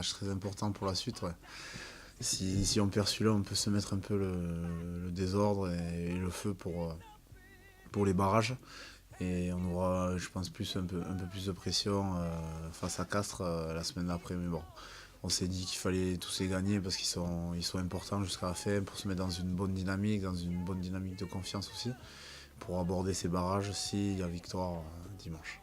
match très important pour la suite. Ouais. Si on perd celui-là, on peut se mettre un peu le désordre et le feu pour les barrages. Et on aura, je pense, un peu plus de pression face à Castres la semaine d'après. Mais bon, on s'est dit qu'il fallait tous les gagner parce qu'ils sont importants jusqu'à la fin pour se mettre dans une bonne dynamique de confiance aussi, pour aborder ces barrages s'il y a victoire dimanche.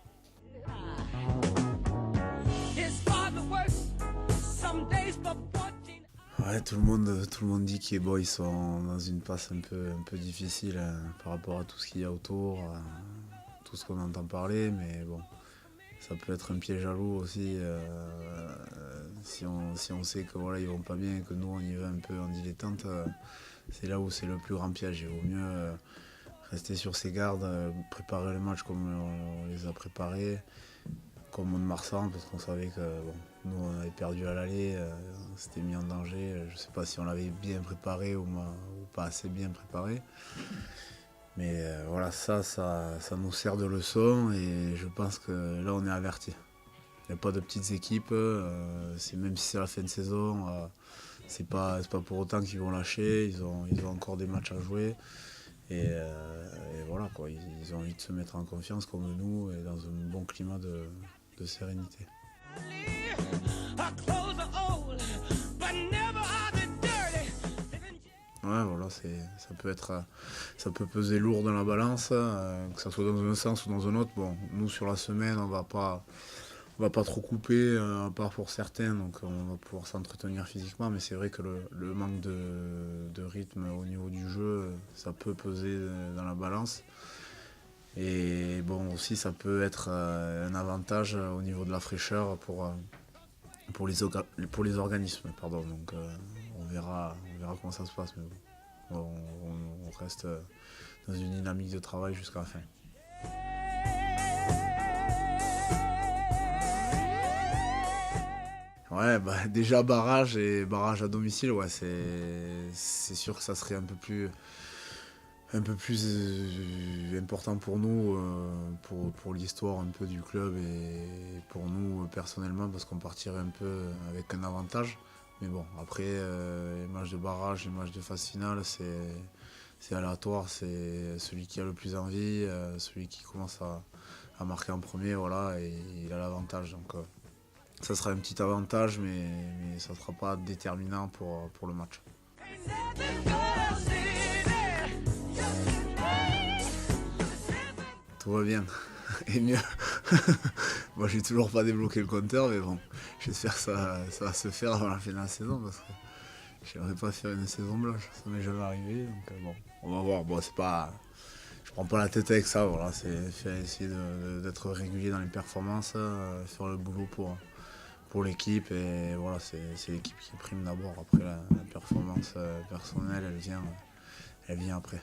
Ouais, tout le monde dit qu'ils ils sont dans une passe un peu difficile par rapport à tout ce qu'il y a autour, tout ce qu'on entend parler, mais bon, ça peut être un piège à loup aussi si on sait que voilà, ils vont pas bien et que nous on y va un peu en dilettante, c'est là où c'est le plus grand piège. Il vaut mieux rester sur ses gardes, préparer le match comme on les a préparés, comme Mont-de-Marsan, parce qu'on savait que bon, nous on avait perdu à l'aller, on s'était mis en danger. Je ne sais pas si on l'avait bien préparé ou pas assez bien préparé. Mais voilà, ça nous sert de leçon et je pense que là on est avertis. Il n'y a pas de petites équipes, même si c'est la fin de saison, c'est pas pour autant qu'ils vont lâcher, ils ont encore des matchs à jouer. Et voilà, quoi, ils ont envie de se mettre en confiance comme nous et dans un bon climat de sérénité. Ouais, voilà, ça peut peser lourd dans la balance, que ça soit dans un sens ou dans un autre. Bon, nous sur la semaine, on va pas trop couper, à part pour certains, donc on va pouvoir s'entretenir physiquement, mais c'est vrai que le manque de rythme au niveau du jeu, ça peut peser dans la balance. Et bon, aussi ça peut être un avantage au niveau de la fraîcheur pour les organismes. Pardon. Donc on verra comment ça se passe, mais bon, on reste dans une dynamique de travail jusqu'à la fin. Ouais, déjà barrage à domicile, ouais, c'est sûr que ça serait un peu plus important pour nous, pour l'histoire un peu du club et pour nous personnellement, parce qu'on partirait un peu avec un avantage. Mais bon, après, les matchs de barrage, les matchs de phase finale, c'est aléatoire, c'est celui qui a le plus envie, celui qui commence à marquer en premier, voilà, et il a l'avantage. Donc ça sera un petit avantage, mais ça ne sera pas déterminant pour le match. Tout va bien, et mieux. Moi, j'ai toujours pas débloqué le compteur, mais bon, j'espère que ça va se faire avant la fin de la saison, parce que j'aimerais pas faire une saison blanche, ça m'est jamais arrivé, donc bon, on va voir. Bon, je prends pas la tête avec ça, voilà, c'est essayer d'être régulier dans les performances, faire le boulot pour l'équipe, et voilà, c'est l'équipe qui prime d'abord. Après la performance personnelle, elle vient après.